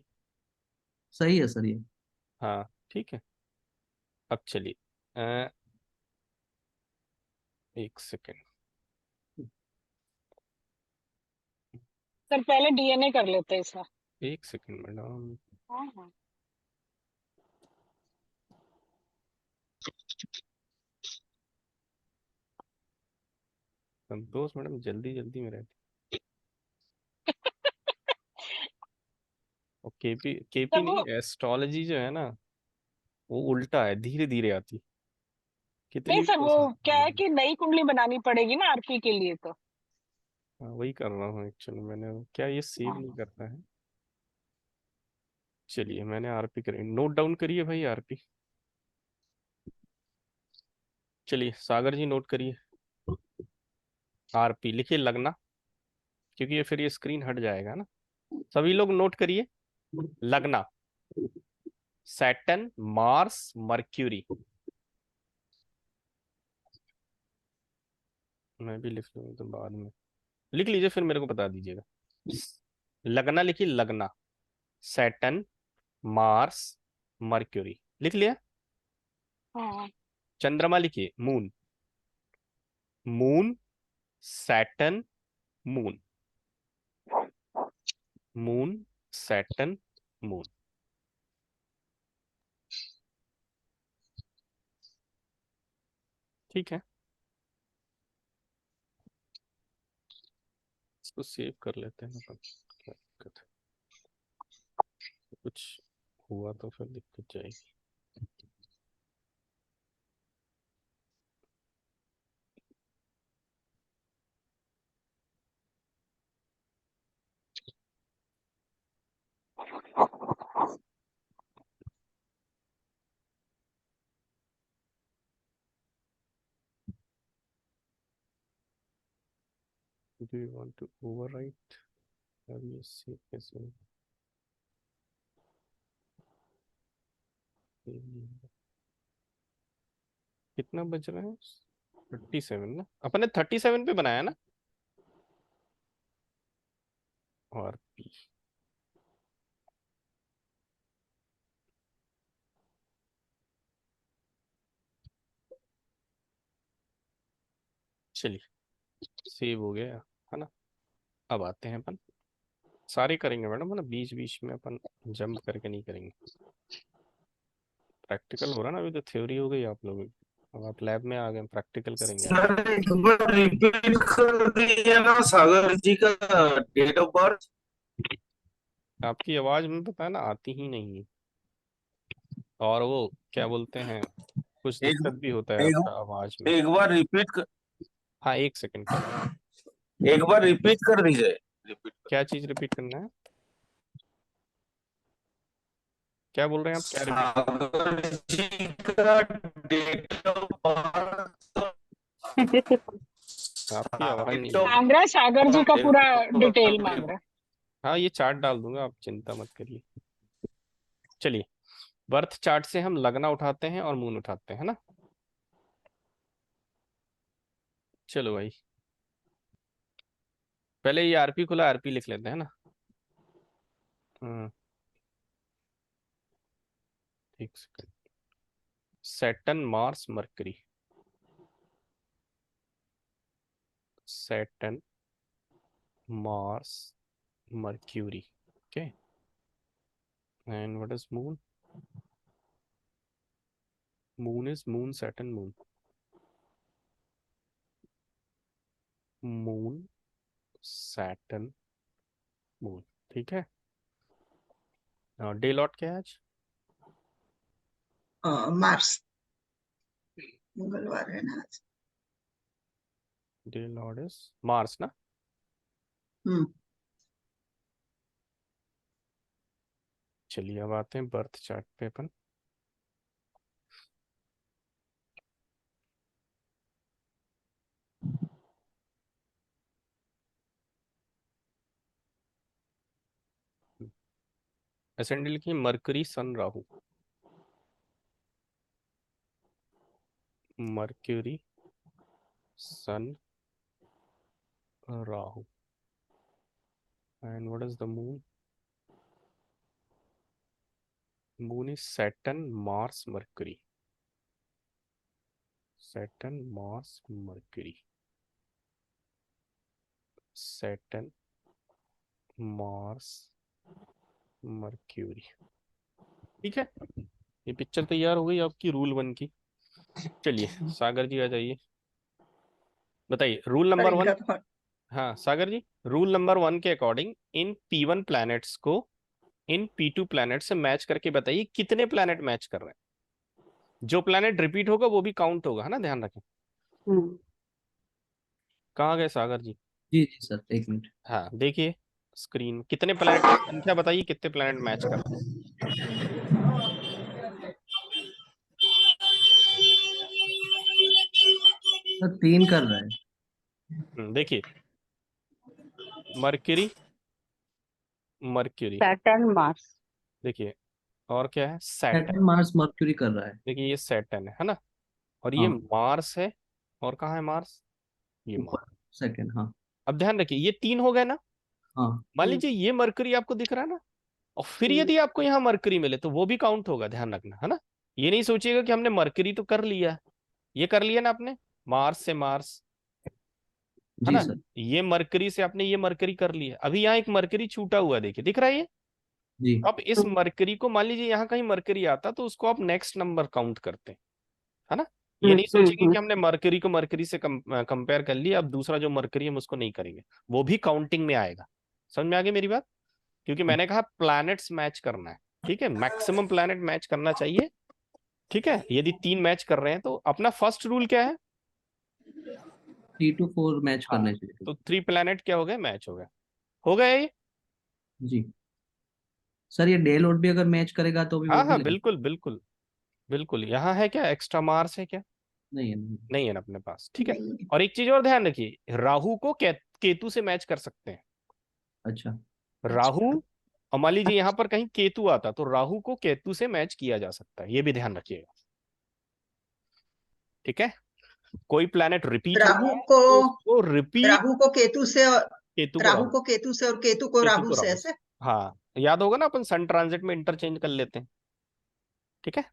सही है सर ये। हाँ ठीक है, अब चलिए एक सेकेंड। सर पहले डीएनए कर लेते हैं इसका। एक सेकेंड मैडम। हाँ हाँ। संतोष मैडम जल्दी जल्दी में रहती, और केपी केपी सर वो नहीं, एस्ट्रोलॉजी जो है ना वो उल्टा है, धीरे धीरे आती। नहीं कितनी भी सर, वो कोशिश कर क्या लो। है कि नई कुंडली बनानी पड़ेगी ना आरपी के लिए तो। हाँ वही कर रहा हूँ एक्चुअली, मैंने क्या ये सेव नहीं हाँ। करता है। चलिए मैंने आरपी करी, नोट डाउन करिए भाई आरपी। चलिए सागर जी नोट करिए, आरपी लिखिए लगना, क्योंकि ये फिर ये स्क्रीन हट जाएगा ना। सभी लोग नोट करिए, लगना सैटर्न मार्स मर्क्यूरी। मैं भी लिख लूँ तो बाद में लिख लीजिए, फिर मेरे को बता दीजिएगा। लगना लिखिए, लगना सैटर्न मार्स मर्क्यूरी, लिख लिया। हाँ। चंद्रमा लिखिए, moon, moon Saturn moon, moon Saturn moon. ठीक है, इसको सेव कर लेते हैं अपन, क्या दिक्कत है? कुछ हुआ तो फिर दिक्कत जाएगी। Do you want to overwrite? अब ये सेव कैसे होगा? कितना बज रहा है? 37 ना, अपन ने 37 पे बनाया ना। और चलिए सेव हो गया, है ना? अब आते हैं अपन, सारे करेंगे मैडम, है ना? बीच बीच में अपन जंप करके नहीं करेंगे। प्रैक्टिकल हो रहा ना, अभी तो थ्योरी हो गई आप लोगों की, अब आप लैब में आ गए, प्रैक्टिकल करेंगे आप। सर एक बार रिपीट कर दिए ना सागर जी का डेट ऑफ बर्थ। आपकी आवाज में पता है ना आती ही नहीं है, और वो क्या बोलते हैं, कुछ एक दिक्कत भी होता है एक आपका आवाज में। एक बार रिपीट कर, हाँ एक सेकंड कर रहा हूँ। एक बार रिपीट कर दीजिए। रिपीट क्या चीज रिपीट करना है? क्या बोल रहे हैं आप, क्या रिपीट? सागर जी का डेट ऑफ बर्थ। आपकी आवाज डेट नहीं है। ऑफ मांग रहा है सागर जी का पूरा डिटेल मांग बर्थ। रहा है। हाँ ये चार्ट डाल दूंगा, आप चिंता मत करिए। चलिए, बर्थ चार्ट से हम लगना उठाते हैं और मून उठाते हैं, है ना? चलो भाई, पहले ये आरपी खुला, आरपी लिख लेते हैं ना। हम्म, एक second. Saturn Mars mercury, Saturn Mars mercury, okay. And what is moon? Moon is moon Saturn moon, moon Saturn moon, ठीक है। डे लॉट क्या है आज? मार्स, मंगलवार है ना आज। डे लॉट इज मार्स ना? हम्म। चलिए अब आते हैं बर्थ चार्ट पे अपन। एसेंडेंट लिखिए Mercury Sun Rahu. Mercury Sun Rahu. And what is the Moon? Moon is Saturn Mars Mercury. Saturn Mars Mercury. Saturn Mars Mercury. ठीक है, ये पिक्चर तैयार हो गई आपकी रूल 1 की। चलिए सागर जी आ जाइए, बताइए रूल पर नंबर 1। इनका तो हाँ सागर जी, रूल नंबर 1 के अकॉर्डिंग इन P1 प्लैनेट्स को इन P2 प्लैनेट से मैच करके बताइए कितने प्लैनेट मैच कर रहे हैं। जो प्लैनेट रिपीट होगा वो भी काउंट होगा, है ना, ध्यान रखें। हम्म। कहाँ गए सागर जी? जी जी सर, एक मिनट। हाँ देखिए स्क्रीन, कितने प्लैनेट की संख्या बताइए, कितने प्लैनेट मैच कर रहे सर 3 कर रहा है। हैं। देखिए मर्क्यूरी, मर्क्यूरी, सैटर्न मार्स। देखिए और क्या है, सैटर्न। सैटर्न मार्स मर्क्यूरी कर रहा है। देखिए ये सैटर्न है ना, और ये हाँ, मार्स है। और कहाँ है मार्स? ये ऊपर मार्स। सेकंड। हाँ अब ध्यान रखिए ये 3 हो गए ना। हाँ। मान हम्म। लीजिए ये मरकरी आपको दिख रहा है ना, और फिर हम्म। यदि आपको यहाँ मरकरी मिले तो वो भी काउंट होगा, ध्यान रखना, है ना। ये नहीं सोचिएगा कि हमने मरकरी तो कर लिया, ये कर लिया ना आपने, मार्स से मार्स, है जी ना। सर। ये मरकरी से आपने ये मरकरी कर लिया, अभी यहाँ एक मरकरी छूटा हुआ है, देखिए दिख रहा है ये। जी अब इस मरकरी को मान लीजिए यहाँ कहीं मरकरी आता तो उसको आप नेक्स्ट नंबर काउंट करते हैं, है ना। ये हम्म। नहीं सोचेंगे कि हमने मरकरी को मरकरी से कंपेयर कर लिया, अब दूसरा जो मरकरी है हम उसको नहीं करेंगे, वो भी काउंटिंग में आएगा। समझ में आ गई मेरी बात? क्योंकि मैंने कहा प्लैनेट्स मैच करना है, ठीक है, मैक्सिमम प्लैनेट मैच करना चाहिए। ठीक है, यदि 3 मैच कर रहे हैं तो अपना फर्स्ट रूल क्या है? 3 to 4 मैच हाँ, करने चाहिए। तो 3 प्लैनेट क्या हो गए, मैच हो गए ये। जी सर, ये डे लोड भी अगर मैच करेगा तो भी वो हाँ भी हाँ लगे। बिल्कुल बिल्कुल बिल्कुल। यहाँ है क्या, एक्स्ट्रा मार्स है क्या? नहीं है, नहीं। नहीं है ना अपने पास, ठीक है। नहीं। और एक चीज और ध्यान रखिए, राहु को केतु से मैच कर सकते हैं। अच्छा। राहु, अच्छा। और मान लीजिए यहाँ पर कहीं केतु आता तो राहु को केतु से मैच किया जा सकता है, ये भी ध्यान रखिएगा, ठीक है। कोई प्लैनेट रिपीट हो राहु रहा है को तो उसको रिपीट राहु को केतु से और केतु को राहु राहु, को केतु से और केतु को केतु राहु को से राहु से। ऐसे। हाँ याद होगा ना, अपन सन ट्रांजिट में इंटरचेंज कर लेते हैं, ठीक है।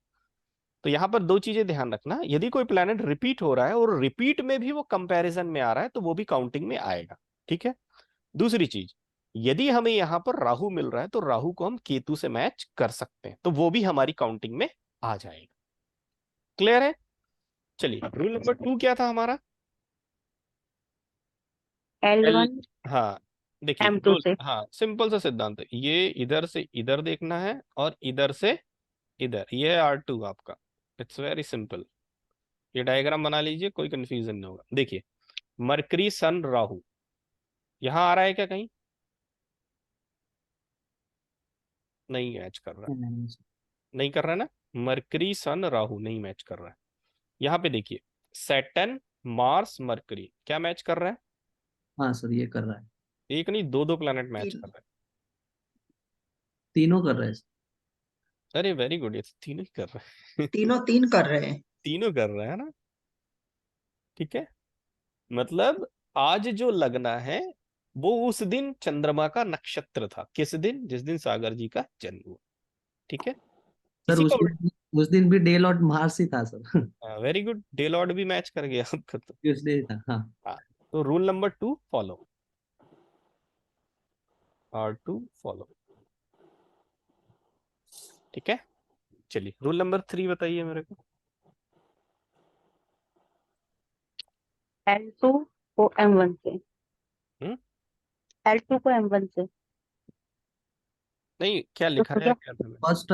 तो यहाँ पर 2 चीजें ध्यान रखना, यदि कोई प्लैनेट रिपीट हो रहा है और रिपीट में भी वो कंपैरिजन में आ रहा है तो वो भी काउंटिंग में आएगा, ठीक है। दूसरी चीज, यदि हमें यहाँ पर राहु मिल रहा है तो राहु को हम केतु से मैच कर सकते हैं, तो वो भी हमारी काउंटिंग में आ जाएगा। क्लियर है? चलिए रूल नंबर 2 क्या था हमारा? एल एल, वन हाँ देखिए एम टू रूल, से। हाँ सिंपल सा सिद्धांत है, ये इधर से इधर देखना है और इधर से इधर, ये R2 आपका। इट्स वेरी सिंपल, ये डायग्राम बना लीजिए, कोई कंफ्यूजन नहीं होगा। देखिए मरकरी सन राहु यहाँ आ रहा है क्या कहीं? नहीं मैच कर रहा है, नहीं कर रहा है ना। मरकरी सन राहु नहीं मैच कर रहा है। यहाँ पे देखिए सैटर्न मार्स मरकरी क्या मैच कर रहा है? हाँ सर, ये कर रहा है। एक नहीं, 2 प्लैनेट मैच तीन, कर रहा तीनों कर रहा है सर। है। अरे वेरी गुड, ये तो तीनों ही कर रहा है। तीनों 3 कर रहे हैं। तीनों कर रहा है ना, ठीक है। मतलब आज जो लगना है वो उस दिन चंद्रमा का नक्षत्र था, किस दिन? जिस दिन सागर जी का जन्म हुआ, ठीक है। सर इसी को उस दिन भी डे लॉर्ड मार्स ही था sir. Very good, day Lord भी मैच कर गया आपका तो। ट्यूसडे था, हाँ। हाँ, तो rule number 2 follow, R2 follow, ठीक है। चलिए रूल नंबर 3 बताइए मेरे को। L2 को M1 से। हम्म L2 को M1 से। नहीं, क्या तो लिखा है भैया क्या था मैंने? फर्स्ट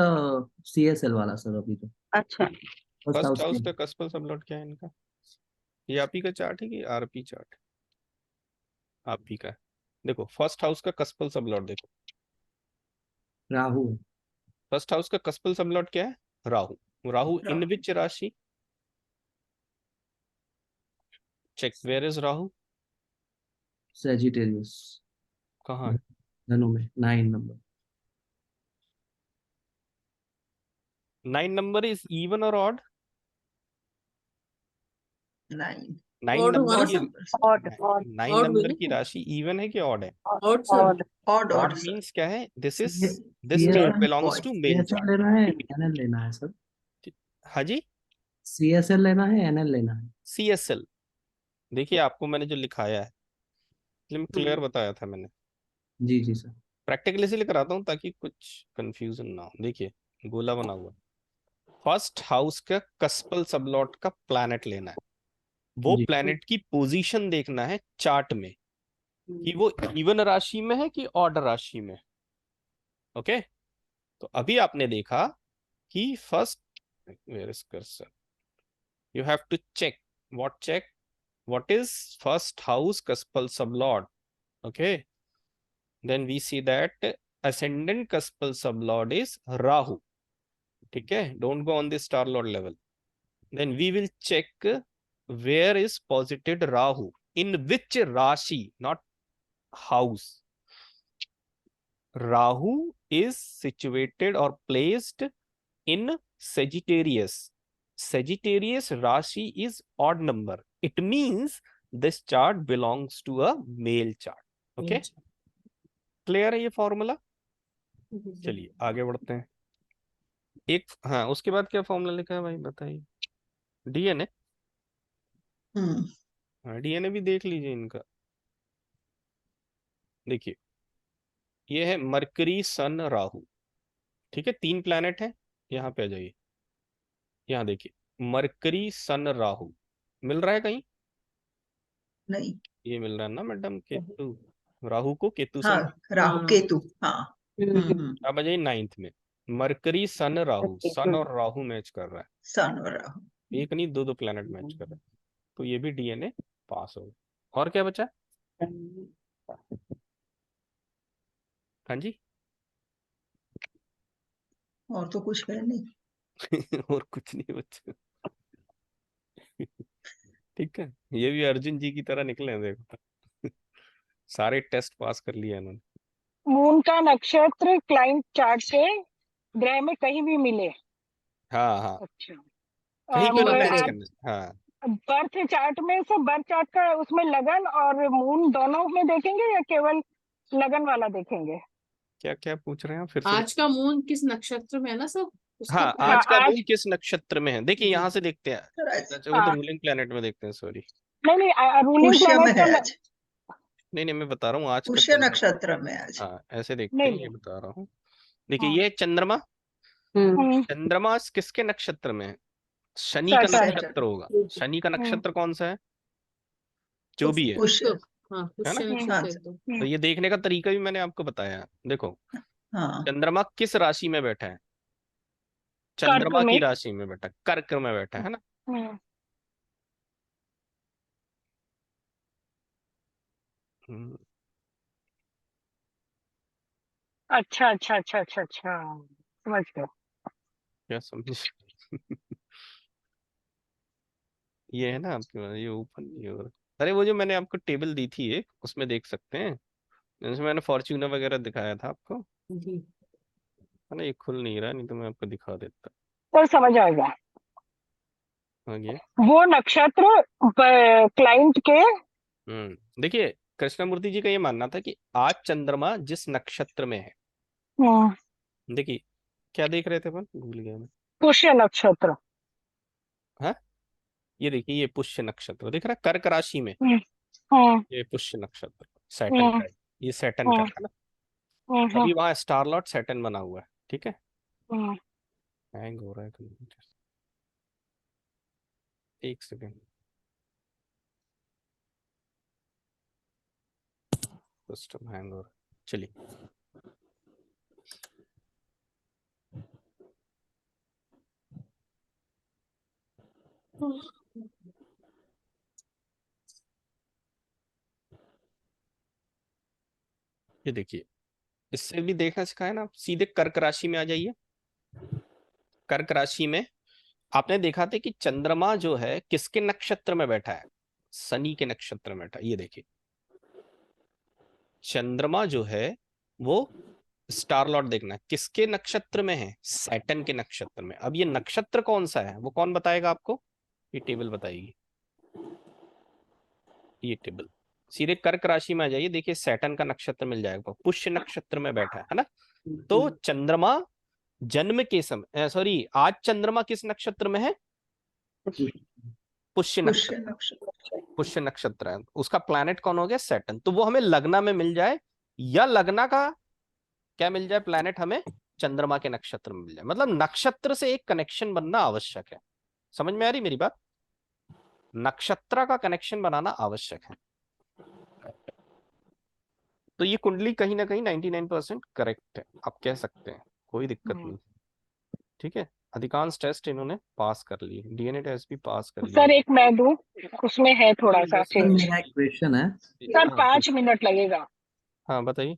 CSL वाला सर अभी तो अच्छा फर्स्ट फर्स्ट हाउस हाउस का कस्पल सबलॉट क्या है इनका? ये आप ही का चार्ट है कि आरपी चार्ट? आप ही का है। देखो फर्स्ट हाउस का कस्पल सबलॉट देखो। राहु फर्स्ट हाउस का कस्पल सबलॉट क्या है? राहु। राहु इन विच राशि? Check where is Rahu? Sagittarius कहाँ है? धनु में 9 नंबर 9 नंबर इज इवन और ऑड? 9 9 ऑड हुआ नंबर ना odd की सर? numbers. ऑड ऑड 9 ऑड हुई नंबर की ना? राशि इवन है कि ऑड है? Odd sir. Odd Odd odd sir. Means क्या है? This is this male chart belongs Odd. To male CSL chart. लेना है NL लेना है सर हाँ जी। CSL लेना है NL लेना है CSL। देखिए आपको मैंने जो लिखाया है, इसलिए मैं क्लियर बताया था मैंने। जी जी सर प्रैक्टिकली इसलिए कराता हूँ ताकि कुछ कंफ्यूजन ना हो। देखिए गोला बना हुआ, फर्स्ट हाउस का कस्पल सबलॉट का प्लैनेट लेना है। वो जी प्लैनेट की पोजीशन देखना है चार्ट में कि वो इवन राशि में है कि ऑड राशि में। ओके, तो अभी आपने देखा कि first, where is cursor, you have to check what is first house cuspal sublord. Okay, then we see that ascendant cuspal sublord is Rahu. ठीक है, don't go on the star lord level. Then we will check where is posited Rahu, in which Rashi, not house. Rahu is situated or placed in Sagittarius. Sagittarius Rashi is odd number. It means this chart belongs to a male chart. Okay, clear है ये formula? चलिए आगे बढ़ते हैं। एक, हाँ, उसके बाद क्या फॉर्मूला लिखा है भाई बताइए? डीएनए। Hmm. हाँ, डीएनए भी देख लीजिए इनका। देखिए ये है मरकरी सन राहु। ठीक है, 3 प्लैनेट है। यहाँ पे आ जाइए, यहाँ देखिए मरकरी सन राहु मिल रहा है कहीं? नहीं. ये मिल रहा है ना मैडम, केतु। राहु को केतु से हाँ, राहु हाँ। केतु. हाँ. हम्म. अब आ जाइए 9th में, मरकरी सन राहु, सन और राहु मैच कर रहा है। सन और राहु. एक नहीं, दो दो प्लैनेट मैच कर रहे हैं, तो ये भी डीएनए पास हो। और क्या बचा? हाँ जी। और तो कुछ है नहीं. और कुछ नहीं बचा। ठीक है, ये भी अर्जुन जी की तरह निकले हैं देखो। सारे टेस्ट पास कर लिए इन्होंने। मून का नक्षत्र क्लाइंट चार्ट से ग्रह में कहीं भी मिले। हाँ हाँ, अच्छा। कहीं पे भी मैच आप करना है। हाँ, बर्थ चार्ट में से बर्थ चार्ट का उसमें लगन और मून दोनों में देखेंगे या केवल लगन वाला देखेंगे? क्या क्या पूछ रहे हैं आप फिर से? आज का मून किस नक्षत्र में है ना सर? उसका हाँ, planet- आज का आज मून किस नक्षत्र में है, देखिए जी। यहाँ से देखते हैं। सर, आज अच्छा, वो तो रूलिंग प्लैनेट में देखते हैं, सॉरी। नहीं नहीं, रूलिंग पुष्य में प्लैनेट है का आज. नहीं नहीं, मैं बता रहा हूँ आज का पुष्य चंद्रमा। नक्षत्र में आज. हाँ, ऐसे देखते नहीं हैं, ये नहीं। बता रहा हूँ। देखिए हाँ। ये है चंद्रमा। हम्म, चंद्रमा किसके नक्षत्र में है? शनि का सैटर्न। नक्षत्र होगा। शनि का नक्षत्र कौन सा है? जो पुष्य- भी है पुष्य. हाँ, है ना? पुष्य हम्म, हाँ नक्षत्र सर. एकदम। तो ये देखने का तरीका भी मैंने आपको बताया है। देखो हाँ. चंद्रमा किस राशि में बैठा है? कर्क चंद्रमा में। की राशि में बैठा, कर्क में बैठा है ना? हम्म, हम्म, अच्छा अच्छा अच्छा अच्छा अच्छा, समझ गया। क्या समझ? ये है ना आपके, ये ओपन नहीं हो रहा। अरे वो जो मैंने आपको टेबल दी थी एक, उसमें देख सकते हैं, जिसमें मैंने फॉर्च्यूनर वगैरह दिखाया था आपको, जी। है ना? ये खुल नहीं रहा, नहीं तो मैं आपको दिखा देता। तो समझ आएगा। आगे। वो नक्षत्र क्लाइंट के। देखिए कृष्णमूर्ति जी का ये मानना था कि आज चंद्रमा जिस नक्षत्र में है, हम्म, देखिए क्या देख रहे थे अपन, भूल गया मैं। पुष्य नक्षत्र। हाँ, ये देखिए ये पुष्य नक्षत्र दिख रहा है कर्क राशि में। हम्म, हम्म, ये पुष्य नक्षत्र सैटर्न हम्म, का है। ये सैटर्न का हम्म, है ना? हम्म, अभी वहां स्टार लॉर्ड सैटर्न बना हुआ है। ठीक है, हम्म। हैंग हो रहा है कंप्यूटर, एक सेकेंड। सिस्टम हैंग हो रहा है, चलिए। ये देखिए, इससे भी देखना सिखाया ना, आप सीधे कर्क राशि में आ जाइए। कर्क राशि में आपने देखा था कि चंद्रमा जो है किसके नक्षत्र में बैठा है, शनि के नक्षत्र में बैठा है। ये देखिए, चंद्रमा जो है वो स्टार लॉर्ड देखना है किसके नक्षत्र में है, सैटर्न के नक्षत्र में। अब ये नक्षत्र कौन सा है वो कौन बताएगा आपको, ये टेबल बताएगी। ये टेबल सीधे कर्क राशि में आ जाइए, देखिए सैटर्न का नक्षत्र मिल जाएगा, पुष्य नक्षत्र में बैठा है ना। तो चंद्रमा जन्म के समय, सॉरी, आज चंद्रमा किस नक्षत्र में है, पुष्य पुष्य नक्षत्र। नक्षत्र। पुष्य नक्षत्र है, उसका प्लैनेट कौन हो गया, सैटर्न। तो वो हमें लगना में मिल जाए, या लगना का क्या मिल जाए, प्लैनेट हमें चंद्रमा के नक्षत्र में मिल जाए। मतलब नक्षत्र से एक कनेक्शन बनना आवश्यक है। समझ में आ रही मेरी बात, नक्षत्र का कनेक्शन बनाना आवश्यक है। तो ये कुंडली कहीं ना कहीं 99% करेक्ट है, आप कह सकते हैं, कोई दिक्कत नहीं। ठीक है, अधिकांश टेस्ट इन्होंने पास कर लिए, डीएनए टेस्ट भी पास कर सर लिए। एक मैं दूं, उसमें है थोड़ा सा सर चेंज। मेरा एक क्वेश्चन है। सर 5 मिनट लगेगा हाँ बताइए,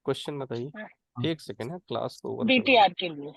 क्वेश्चन बताइए। एक सेकेंड है, क्लास को ओवर बीटीआर के लिए।